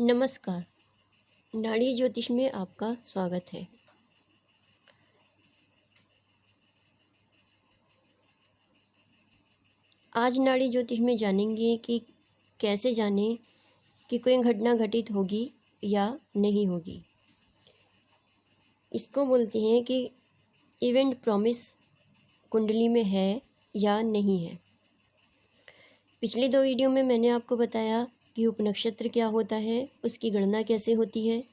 नमस्कार। नाड़ी ज्योतिष में आपका स्वागत है। आज नाड़ी ज्योतिष में जानेंगे कि कैसे जानें कि कोई घटना घटित होगी या नहीं होगी। इसको बोलते हैं कि इवेंट प्रॉमिस कुंडली में है या नहीं है। पिछले 2 वीडियो में मैंने आपको बताया कि उपनक्षत्र क्या होता है, उसकी गणना कैसे होती है,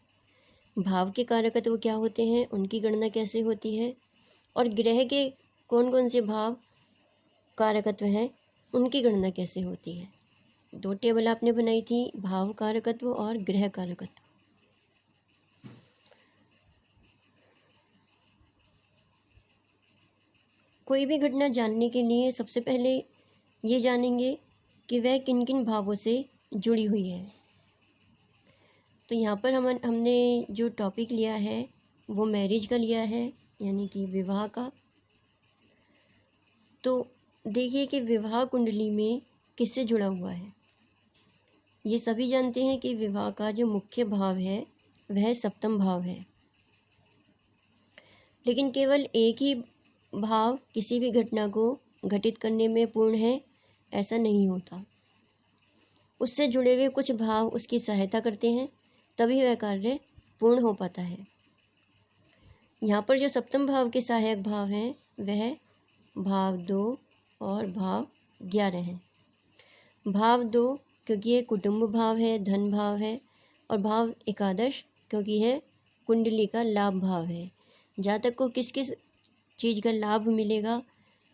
भाव के कारकत्व क्या होते हैं, उनकी गणना कैसे होती है, और ग्रह के कौन कौन से भाव कारकत्व हैं, उनकी गणना कैसे होती है। 2 टेबल आपने बनाई थी, भाव कारकत्व और ग्रह कारकत्व। कोई भी घटना जानने के लिए सबसे पहले ये जानेंगे कि वह किन किन भावों से जुड़ी हुई है। तो यहाँ पर हमने जो टॉपिक लिया है वो मैरिज का लिया है, यानी कि विवाह का। तो देखिए कि विवाह कुंडली में किससे जुड़ा हुआ है। ये सभी जानते हैं कि विवाह का जो मुख्य भाव है वह सप्तम भाव है, लेकिन केवल एक ही भाव किसी भी घटना को घटित करने में पूर्ण है ऐसा नहीं होता। उससे जुड़े हुए कुछ भाव उसकी सहायता करते हैं, तभी वह कार्य पूर्ण हो पाता है। यहाँ पर जो सप्तम भाव के सहायक भाव हैं वह भाव 2 और भाव 11 हैं। भाव 2 क्योंकि ये कुटुंब भाव है, धन भाव है, और भाव एकादश क्योंकि है कुंडली का लाभ भाव है। जातक को किस किस चीज़ का लाभ मिलेगा,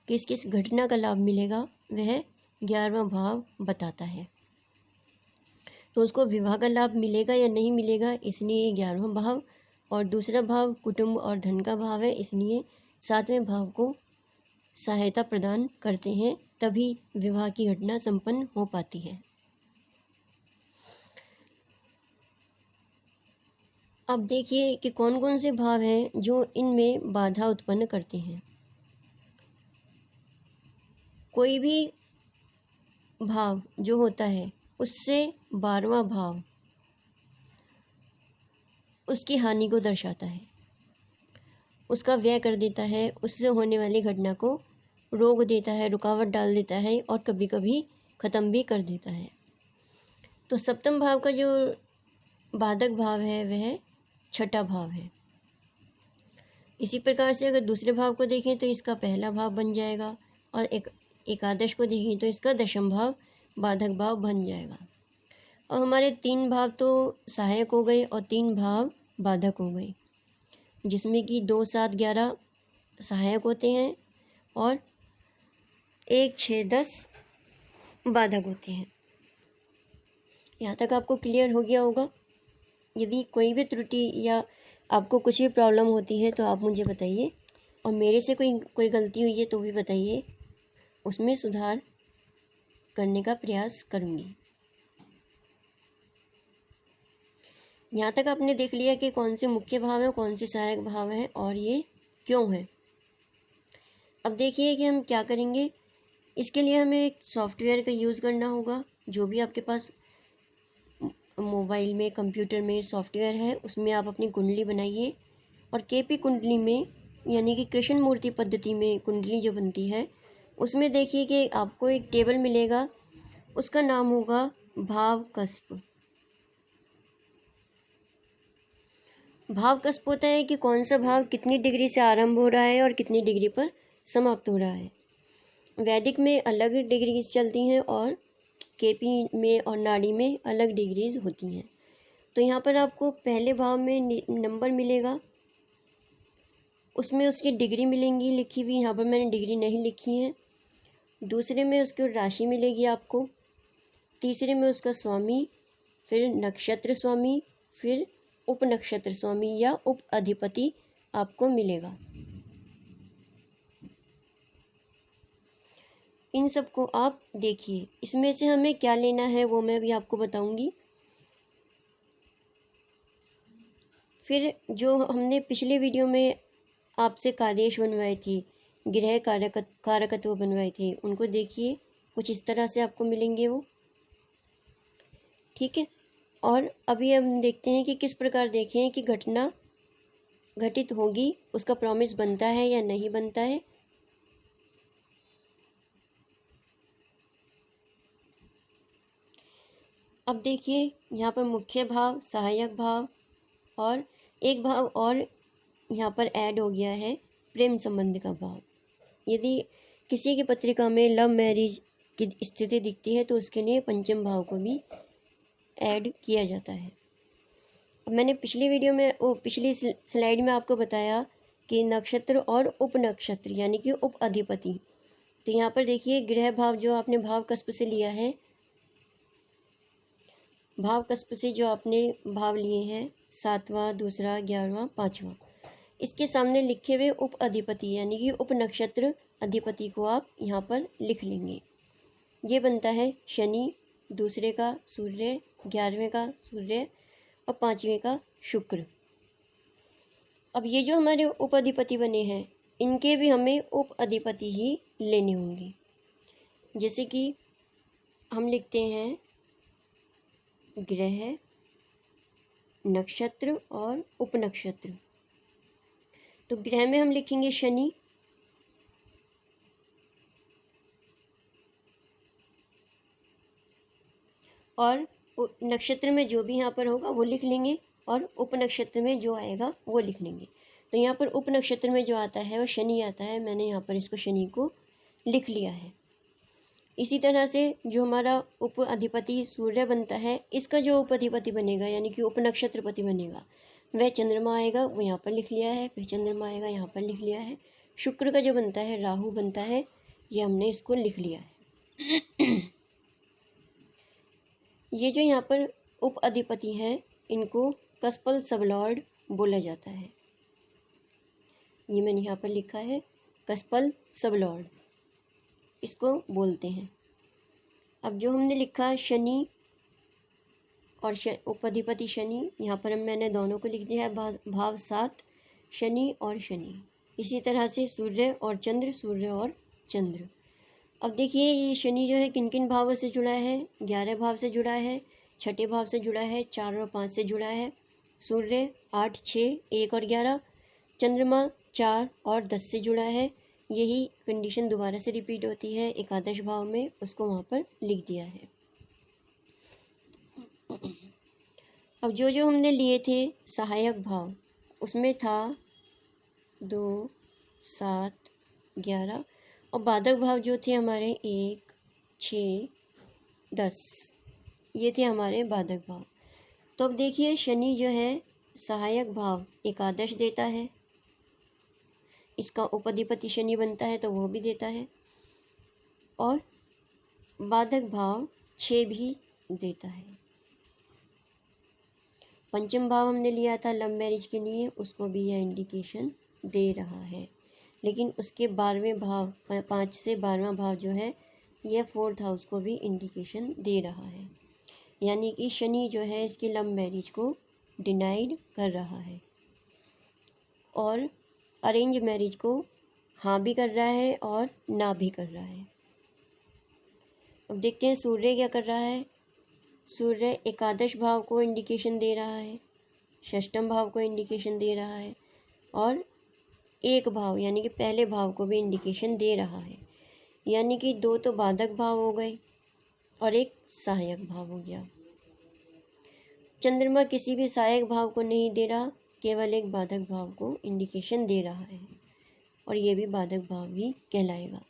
किस किस घटना का लाभ मिलेगा, वह 11वां भाव बताता है। तो उसको विवाह का लाभ मिलेगा या नहीं मिलेगा, इसलिए 11वां भाव, और दूसरा भाव कुटुंब और धन का भाव है, इसलिए 7वें भाव को सहायता प्रदान करते हैं, तभी विवाह की घटना संपन्न हो पाती है। अब देखिए कि कौन कौन से भाव हैं जो इनमें बाधा उत्पन्न करते हैं। कोई भी भाव जो होता है उससे 12वां भाव उसकी हानि को दर्शाता है, उसका व्यय कर देता है, उससे होने वाली घटना को रोक देता है, रुकावट डाल देता है, और कभी कभी ख़त्म भी कर देता है। तो सप्तम भाव का जो बाधक भाव है वह 6ठा भाव है। इसी प्रकार से अगर दूसरे भाव को देखें तो इसका पहला भाव बन जाएगा, और एकादश को देखें तो इसका 10म भाव बाधक भाव बन जाएगा। और हमारे 3 भाव तो सहायक हो गए और 3 भाव बाधक हो गए, जिसमें कि 2, 7, 11 सहायक होते हैं और 1, 6, 10 बाधक होते हैं। यहाँ तक आपको क्लियर हो गया होगा। यदि कोई भी त्रुटि या आपको कुछ भी प्रॉब्लम होती है तो आप मुझे बताइए, और मेरे से कोई गलती हुई है तो भी बताइए, उसमें सुधार करने का प्रयास करूँगी। यहाँ तक आपने देख लिया कि कौन से मुख्य भाव हैं, कौन से सहायक भाव हैं और ये क्यों है। अब देखिए कि हम क्या करेंगे। इसके लिए हमें एक सॉफ्टवेयर का यूज़ करना होगा। जो भी आपके पास मोबाइल में, कंप्यूटर में सॉफ्टवेयर है, उसमें आप अपनी कुंडली बनाइए, और केपी कुंडली में यानी कि कृष्ण मूर्ति पद्धति में कुंडली जो बनती है उसमें देखिए कि आपको एक टेबल मिलेगा, उसका नाम होगा भाव कस्प। भाव कस्प होता है कि कौन सा भाव कितनी डिग्री से आरंभ हो रहा है और कितनी डिग्री पर समाप्त हो रहा है। वैदिक में अलग डिग्रीज चलती हैं और केपी में और नाड़ी में अलग डिग्रीज होती हैं। तो यहाँ पर आपको पहले भाव में नंबर मिलेगा, उसमें उसकी डिग्री मिलेंगी लिखी हुई। यहाँ पर मैंने डिग्री नहीं लिखी है। दूसरे में उसकी राशि मिलेगी आपको। तीसरे में उसका स्वामी, फिर नक्षत्र स्वामी, फिर उप नक्षत्र स्वामी या उप अधिपति आपको मिलेगा। इन सब को आप देखिए। इसमें से हमें क्या लेना है वो मैं भी आपको बताऊंगी। फिर जो हमने पिछले वीडियो में आपसे कार्यादेश बनवाए थे, गृह कारकत्व बनवाए थे, उनको देखिए। कुछ इस तरह से आपको मिलेंगे वो, ठीक है। और अभी हम देखते हैं कि किस प्रकार देखें कि घटना घटित होगी, उसका प्रॉमिस बनता है या नहीं बनता है। अब देखिए यहाँ पर मुख्य भाव, सहायक भाव और एक भाव और यहाँ पर ऐड हो गया है, प्रेम संबंध का भाव। यदि किसी की पत्रिका में लव मैरिज की स्थिति दिखती है तो उसके लिए पंचम भाव को भी ऐड किया जाता है। अब मैंने पिछली वीडियो में पिछली स्लाइड में आपको बताया कि नक्षत्र और उप नक्षत्र यानी कि उप अधिपति। तो यहाँ पर देखिए गृह भाव जो आपने भाव कस्प से लिया है, भाव कस्प से जो आपने भाव लिए हैं 7वां, दूसरा, 11वां, 5वां, इसके सामने लिखे हुए उप अधिपति यानी कि उप नक्षत्र अधिपति को आप यहाँ पर लिख लेंगे। ये बनता है शनि, दूसरे का सूर्य, 11वें का सूर्य और 5वें का शुक्र। अब ये जो हमारे उप अधिपति बने हैं इनके भी हमें उप अधिपति ही लेने होंगे। जैसे कि हम लिखते हैं ग्रह, नक्षत्र और उपनक्षत्र। तो ग्रह में हम लिखेंगे शनि, और नक्षत्र में जो भी यहाँ पर होगा वो लिख लेंगे और उपनक्षत्र में जो आएगा वो लिख लेंगे। तो यहाँ पर उपनक्षत्र में जो आता है वो शनि आता है, मैंने यहाँ पर इसको शनि को लिख लिया है। इसी तरह से जो हमारा उप अधिपति सूर्य बनता है, इसका जो उप अधिपति बनेगा यानी कि उपनक्षत्रपति बनेगा वह चंद्रमा आएगा, वो यहाँ पर लिख लिया है। फिर चंद्रमा आएगा, यहाँ पर लिख लिया है। शुक्र का जो बनता है राहु बनता है, ये हमने इसको लिख लिया है। ये जो यहाँ पर उप अधिपति हैं इनको कस्पल सबलॉर्ड बोला जाता है। ये मैंने यहाँ पर लिखा है कस्पल सबलॉर्ड, इसको बोलते हैं। अब जो हमने लिखा शनि और उपधिपति शनि, यहाँ पर मैंने दोनों को लिख दिया है भाव 7, शनि और शनि। इसी तरह से सूर्य और चंद्र, सूर्य और चंद्र। अब देखिए ये शनि जो है किन किन भावों से जुड़ा है, 11 भाव से जुड़ा है, छठे भाव से जुड़ा है, 4 और 5 से जुड़ा है। सूर्य 8, 6, 1 और 11, चंद्रमा 4 और 10 से जुड़ा है। यही कंडीशन दोबारा से रिपीट होती है एकादश भाव में, उसको वहाँ पर लिख दिया है। अब जो जो हमने लिए थे सहायक भाव, उसमें था 2, 7, 11 और बाधक भाव जो थे हमारे 1, 6, 10, ये थे हमारे बाधक भाव। तो अब देखिए शनि जो है सहायक भाव एकादश देता है, इसका उपधिपति शनि बनता है तो वो भी देता है, और बाधक भाव 6 भी देता है। पंचम भाव हमने लिया था लव मैरिज के लिए, उसको भी यह इंडिकेशन दे रहा है। लेकिन उसके 12वें भाव, 5 से 12वां भाव जो है यह 4th हाउस को भी इंडिकेशन दे रहा है। यानी कि शनि जो है इसकी लव मैरिज को डिनाइड कर रहा है और अरेंज मैरिज को हाँ भी कर रहा है और ना भी कर रहा है। अब देखते हैं सूर्य क्या कर रहा है। सूर्य एकादश भाव को इंडिकेशन दे रहा है, षष्ठम भाव को इंडिकेशन दे रहा है और एक भाव यानी कि पहले भाव को भी इंडिकेशन दे रहा है। यानी कि 2 तो बाधक भाव हो गए और एक सहायक भाव हो गया। चंद्रमा किसी भी सहायक भाव को नहीं दे रहा, केवल एक बाधक भाव को इंडिकेशन दे रहा है और ये भी बाधक भाव ही कहलाएगा।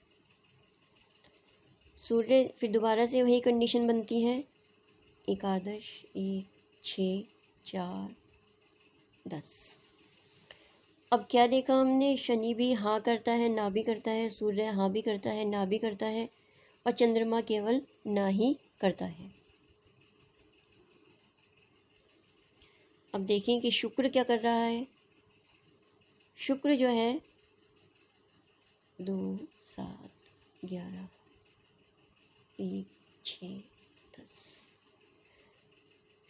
सूर्य फिर दोबारा से वही कंडीशन बनती है, एकादश 1, 6, 4, 10। अब क्या देखा हमने, शनि भी हाँ करता है ना भी करता है, सूर्य हाँ भी करता है ना भी करता है और चंद्रमा केवल ना ही करता है। अब देखें कि शुक्र क्या कर रहा है। शुक्र जो है 2, 7, 11, 1, 6, 10।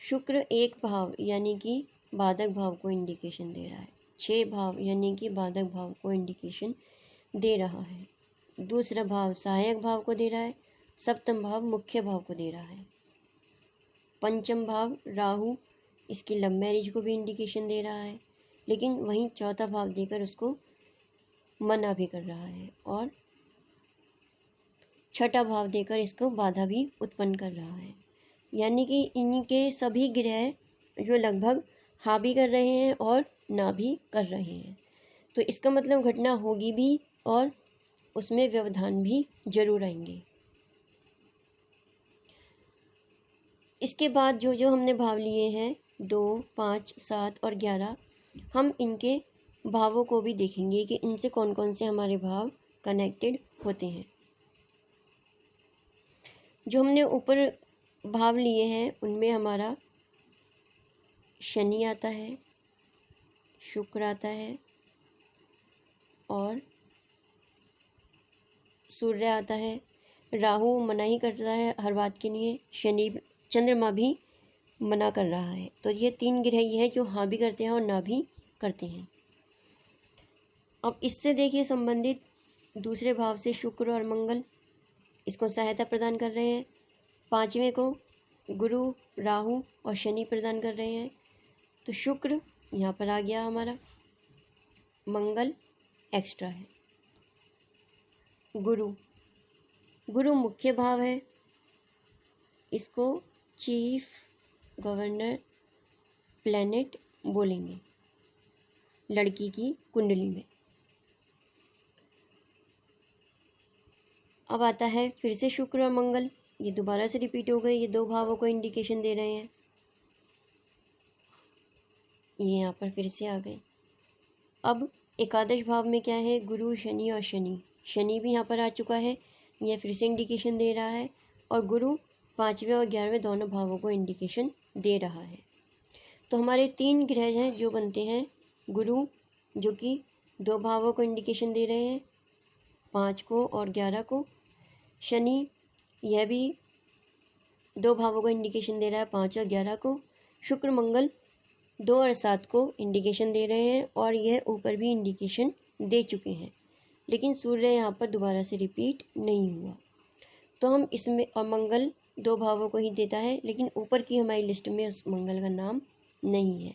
शुक्र एक भाव यानी कि बाधक भाव को इंडिकेशन दे रहा है, 6 भाव यानी कि बाधक भाव को इंडिकेशन दे रहा है, दूसरा भाव सहायक भाव को दे रहा है, सप्तम भाव मुख्य भाव को दे रहा है, पंचम भाव राहु इसकी लव मैरिज को भी इंडिकेशन दे रहा है, लेकिन वहीं चौथा भाव देकर उसको मना भी कर रहा है, और छठा भाव देकर इसको बाधा भी उत्पन्न कर रहा है। यानी कि इनके सभी ग्रह जो लगभग हाँ भी कर रहे हैं और ना भी कर रहे हैं। तो इसका मतलब घटना होगी भी और उसमें व्यवधान भी जरूर आएंगे। इसके बाद जो जो हमने भाव लिए हैं 2, 5, 7 और 11, हम इनके भावों को भी देखेंगे कि इनसे कौन कौन से हमारे भाव कनेक्टेड होते हैं। जो हमने ऊपर भाव लिए हैं उनमें हमारा शनि आता है, शुक्र आता है और सूर्य आता है। राहु मना ही करता है हर बात के लिए, शनि चंद्रमा भी मना कर रहा है। तो ये 3 ग्रह ही है जो हाँ भी करते हैं और ना भी करते हैं। अब इससे देखिए संबंधित दूसरे भाव से शुक्र और मंगल इसको सहायता प्रदान कर रहे हैं। 5वें को गुरु, राहु और शनि प्रदान कर रहे हैं। तो शुक्र यहाँ पर आ गया हमारा, मंगल एक्स्ट्रा है। गुरु मुख्य भाव है, इसको चीफ गवर्नर प्लैनेट बोलेंगे लड़की की कुंडली में। अब आता है फिर से शुक्र और मंगल, ये दोबारा से रिपीट हो गए। ये 2 भावों को इंडिकेशन दे रहे हैं। ये यहाँ पर फिर से आ गए। अब एकादश भाव में क्या है, गुरु, शनि और शनि। शनि भी यहाँ पर आ चुका है, यह फिर से इंडिकेशन दे रहा है। और गुरु 5वें और 11वें दोनों भावों को इंडिकेशन दे रहा है। तो हमारे 3 ग्रह हैं जो बनते हैं गुरु, जो कि 2 भावों को इंडिकेशन दे रहे हैं, 5 को और 11 को। शनि यह भी 2 भावों को इंडिकेशन दे रहा है, 5 और 11 को। शुक्र मंगल 2 और 7 को इंडिकेशन दे रहे हैं और यह ऊपर भी इंडिकेशन दे चुके हैं, लेकिन सूर्य यहाँ पर दोबारा से रिपीट नहीं हुआ। तो हम इसमें, और मंगल 2 भावों को ही देता है, लेकिन ऊपर की हमारी लिस्ट में उस मंगल का नाम नहीं है,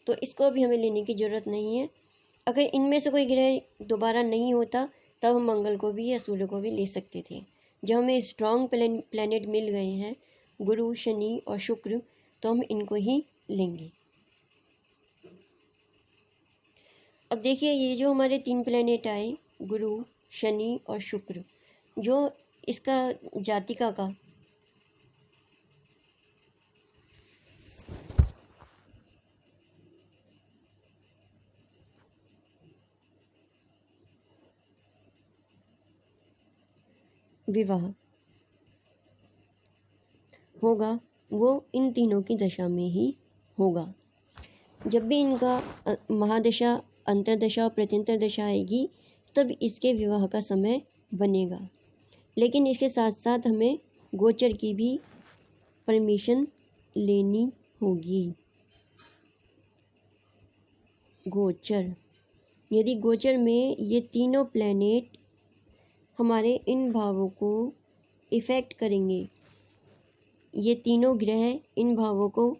तो इसको अभी हमें लेने की ज़रूरत नहीं है। अगर इनमें से कोई ग्रह दोबारा नहीं होता तब हम मंगल को भी या सूर्य को भी ले सकते थे। जब हमें स्ट्रॉन्ग प्लैनेट मिल गए हैं गुरु, शनि और शुक्र, तो हम इनको ही लेंगे। अब देखिए ये जो हमारे 3 प्लैनेट आए, गुरु, शनि और शुक्र, जो इसका जातिका का विवाह होगा वो इन तीनों की दशा में ही होगा। जब भी इनका महादशा, अंतर्दशा और प्रत्यंतर दशा आएगी तब इसके विवाह का समय बनेगा। लेकिन इसके साथ साथ हमें गोचर की भी परमिशन लेनी होगी। गोचर, यदि गोचर में ये तीनों प्लैनेट हमारे इन भावों को इफ़ेक्ट करेंगे, ये तीनों ग्रह इन भावों को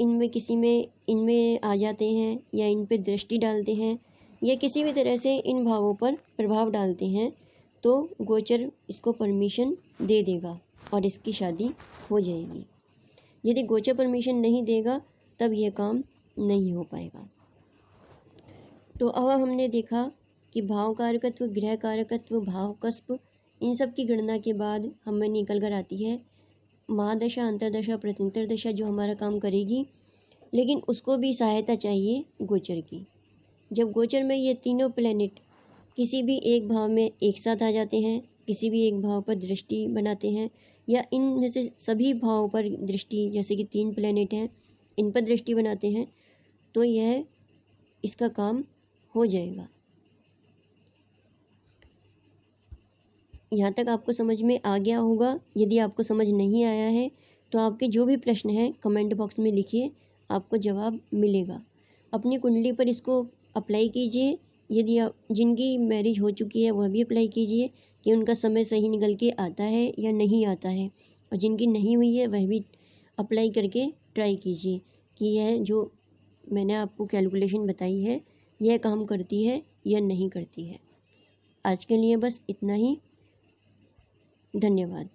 इनमें किसी में इनमें आ जाते हैं या इन पे दृष्टि डालते हैं या किसी भी तरह से इन भावों पर प्रभाव डालते हैं, तो गोचर इसको परमिशन दे देगा और इसकी शादी हो जाएगी। यदि गोचर परमिशन नहीं देगा तब यह काम नहीं हो पाएगा। तो अब हमने देखा कि भाव कारकत्व, ग्रह कारकत्व, भाव कस्प, इन सब की गणना के बाद हमें निकल कर आती है महादशा, अंतर्दशा, प्रत्यंतर दशा जो हमारा काम करेगी। लेकिन उसको भी सहायता चाहिए गोचर की। जब गोचर में ये तीनों प्लैनेट किसी भी एक भाव में एक साथ आ जाते हैं, किसी भी एक भाव पर दृष्टि बनाते हैं या इनमें से सभी भावों पर दृष्टि, जैसे कि 3 प्लैनेट हैं इन पर दृष्टि बनाते हैं, तो यह इसका काम हो जाएगा। यहाँ तक आपको समझ में आ गया होगा। यदि आपको समझ नहीं आया है तो आपके जो भी प्रश्न हैं कमेंट बॉक्स में लिखिए, आपको जवाब मिलेगा। अपनी कुंडली पर इसको अप्लाई कीजिए। यदि आप जिनकी मैरिज हो चुकी है वह भी अप्लाई कीजिए कि उनका समय सही निकल के आता है या नहीं आता है, और जिनकी नहीं हुई है वह भी अप्लाई करके ट्राई कीजिए कि यह जो मैंने आपको कैलकुलेशन बताई है यह काम करती है या नहीं करती है। आज के लिए बस इतना ही। धन्यवाद।